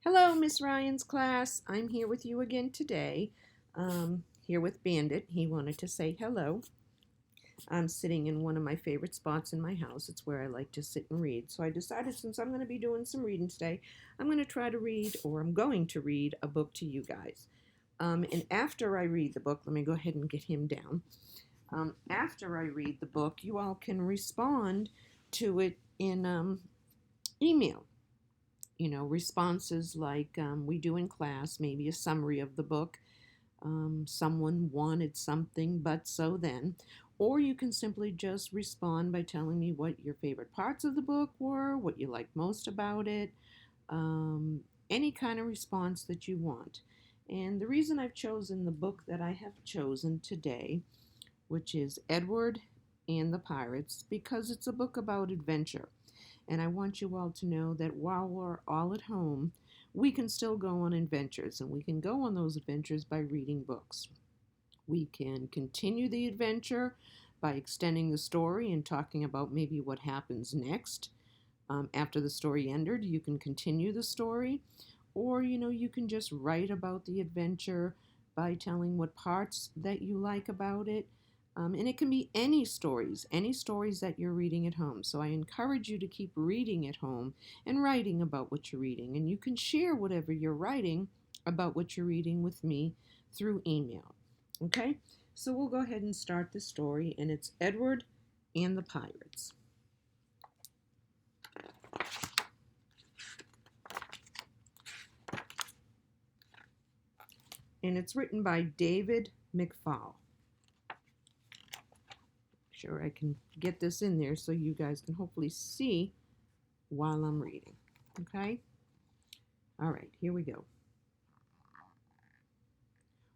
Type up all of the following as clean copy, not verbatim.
Hello, Miss Ryan's class. I'm here with you again today. Here with Bandit. He wanted to say hello. I'm sitting in one of my favorite spots in my house. It's where I like to sit and read. So I decided since I'm going to be doing some reading today, I'm going to try to read, or I'm going to read, a book to you guys. And after I read the book, let me go ahead and get him down. After I read the book, you all can respond to it in email. Responses like we do in class, maybe a summary of the book. Someone wanted something, but so then. Or you can simply just respond by telling me what your favorite parts of the book were, what you liked most about it, um, any kind of response that you want. And the reason I've chosen the book that I have chosen today, which is Edward and the Pirates, because it's a book about adventure. And I want you all to know that while we're all at home, we can still go on adventures, and we can go on those adventures by reading books. We can continue the adventure by extending the story and talking about maybe what happens next. After the story ended, you can continue the story, or you can just write about the adventure by telling what parts that you like about it. And it can be any stories that you're reading at home. So I encourage you to keep reading at home and writing about what you're reading. And you can share whatever you're writing about what you're reading with me through email. Okay? So we'll go ahead and start the story, and it's Edward and the Pirates. And it's written by David McFall. Sure, I can get this in there so you guys can hopefully see while I'm reading. Okay? All right, here we go.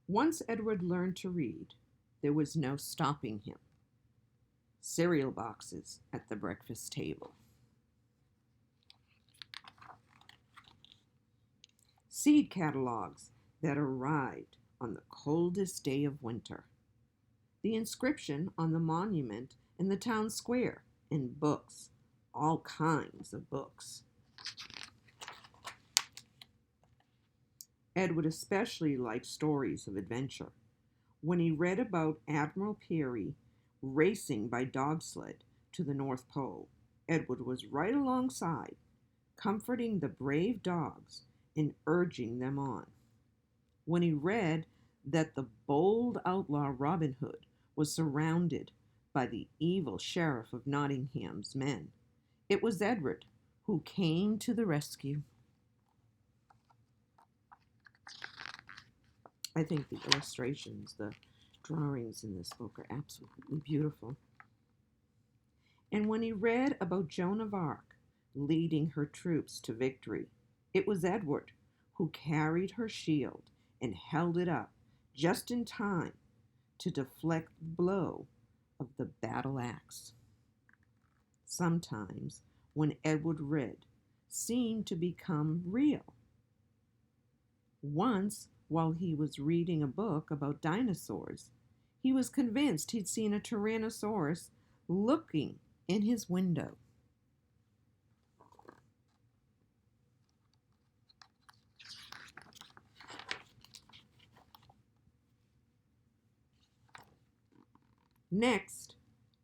Once Edward learned to read, there was no stopping him. Cereal boxes at the breakfast table. Seed catalogs that arrived on the coldest day of winter. The inscription on the monument in the town square, and books, all kinds of books. Edward especially liked stories of adventure. When he read about Admiral Peary racing by dog sled to the North Pole, Edward was right alongside, comforting the brave dogs and urging them on. When he read that the bold outlaw Robin Hood was surrounded by the evil sheriff of Nottingham's men, it was Edward who came to the rescue. I think the illustrations, the drawings in this book are absolutely beautiful. And when he read about Joan of Arc leading her troops to victory, it was Edward who carried her shield and held it up just in time to deflect the blow of the battle axe. Sometimes, when Edward read, seemed to become real. Once, while he was reading a book about dinosaurs, he was convinced he'd seen a Tyrannosaurus looking in his window. Next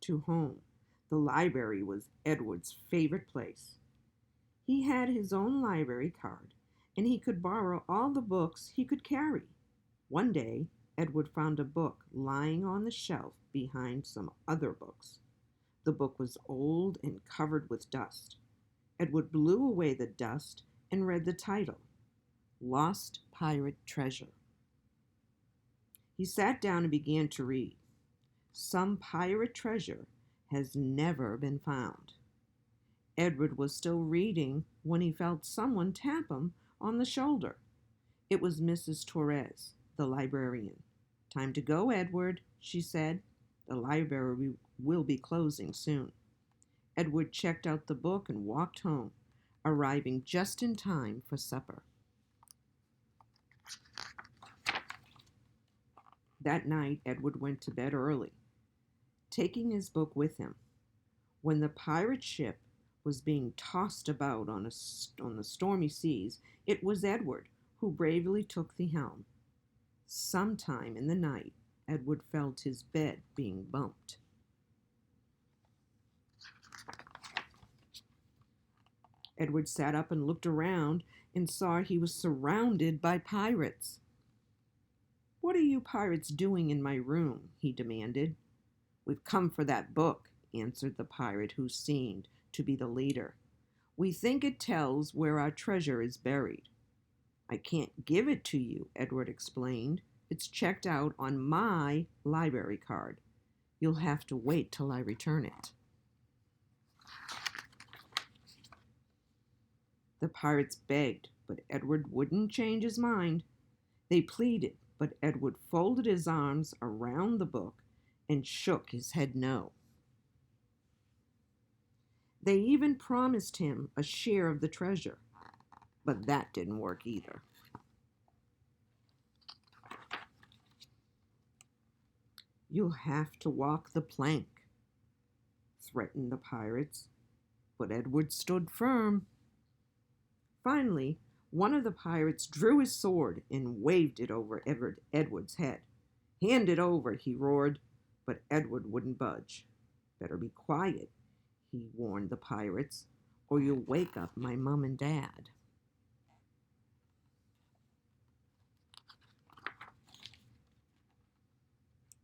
to home, the library was Edward's favorite place. He had his own library card, and he could borrow all the books he could carry. One day, Edward found a book lying on the shelf behind some other books. The book was old and covered with dust. Edward blew away the dust and read the title, Lost Pirate Treasure. He sat down and began to read. Some pirate treasure has never been found. Edward was still reading when he felt someone tap him on the shoulder. It was Mrs. Torres, the librarian. Time to go, Edward, she said. The library will be closing soon. Edward checked out the book and walked home, arriving just in time for supper. That night, Edward went to bed early, taking his book with him. When the pirate ship was being tossed about on the stormy seas, it was Edward who bravely took the helm. Sometime in the night, Edward felt his bed being bumped. Edward sat up and looked around and saw he was surrounded by pirates. "What are you pirates doing in my room?" he demanded. "We've come for that book," answered the pirate who seemed to be the leader. "We think it tells where our treasure is buried." "I can't give it to you," Edward explained. "It's checked out on my library card. You'll have to wait till I return it." The pirates begged, but Edward wouldn't change his mind. They pleaded, but Edward folded his arms around the book and shook his head no. They even promised him a share of the treasure, but that didn't work either. "You'll have to walk the plank," threatened the pirates, but Edward stood firm. Finally, one of the pirates drew his sword and waved it over Edward's head. "Hand it over," he roared, but Edward wouldn't budge. "Better be quiet," he warned the pirates, "or you'll wake up my mom and dad."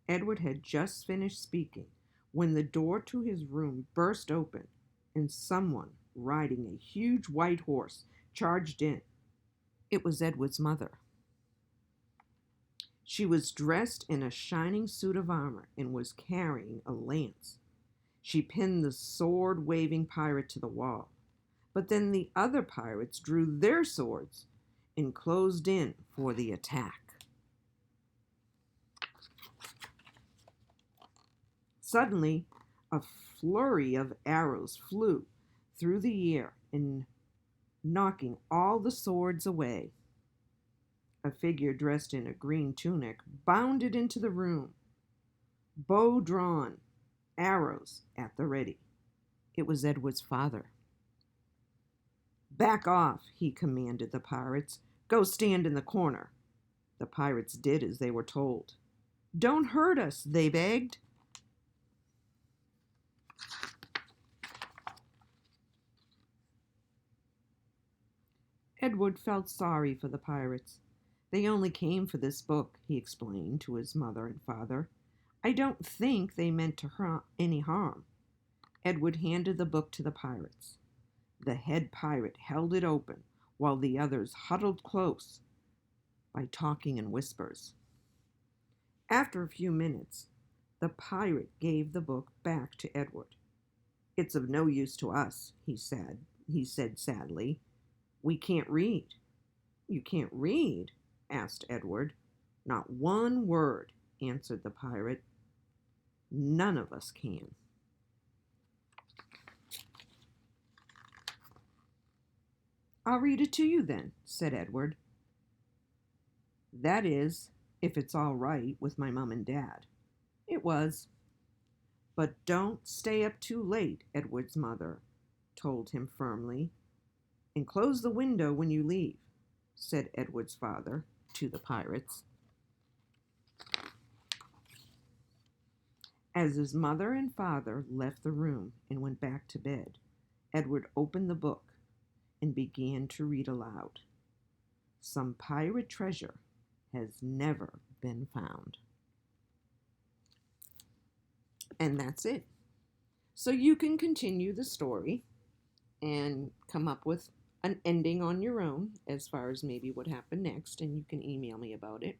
Edward had just finished speaking when the door to his room burst open and someone riding a huge white horse charged in. It was Edward's mother. She was dressed in a shining suit of armor and was carrying a lance. She pinned the sword-waving pirate to the wall. But then the other pirates drew their swords and closed in for the attack. Suddenly, a flurry of arrows flew through the air and knocking all the swords away. A figure dressed in a green tunic bounded into the room, bow drawn, arrows at the ready. It was Edward's father. "Back off," he commanded the pirates. "Go stand in the corner." The pirates did as they were told. "Don't hurt us," they begged. Edward felt sorry for the pirates. "They only came for this book," he explained to his mother and father. "I don't think they meant to any harm." Edward handed the book to the pirates. The head pirate held it open while the others huddled close by talking in whispers. After a few minutes, the pirate gave the book back to Edward. "It's of no use to us," he said sadly. "We can't read." "You can't read?" asked Edward. "Not one word," answered the pirate. "None of us can." "I'll read it to you then," said Edward. "That is, if it's all right with my mom and dad." It was. "But don't stay up too late," Edward's mother told him firmly. "And close the window when you leave," said Edward's father to the pirates. As his mother and father left the room and went back to bed, Edward opened the book and began to read aloud. "Some pirate treasure has never been found." And that's it. So you can continue the story and come up with an ending on your own as far as maybe what happened next, and you can email me about it.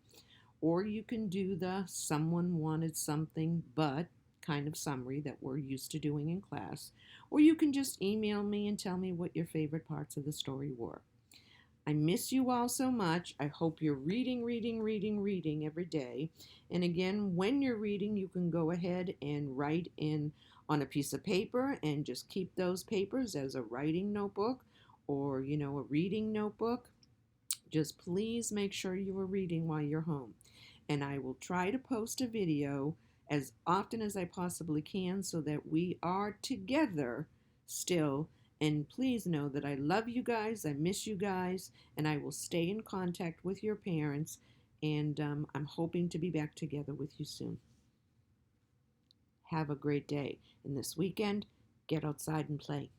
Or you can do the "someone wanted something but" kind of summary that we're used to doing in class. Or you can just email me and tell me what your favorite parts of the story were. I miss you all so much. I hope you're reading every day. And again, when you're reading, you can go ahead and write in on a piece of paper and just keep those papers as a writing notebook or, a reading notebook. Just please make sure you are reading while you're home. And I will try to post a video as often as I possibly can so that we are together still And please know that I love you guys, I miss you guys, and I will stay in contact with your parents. And I'm hoping to be back together with you soon. Have a great day. And this weekend, get outside and play.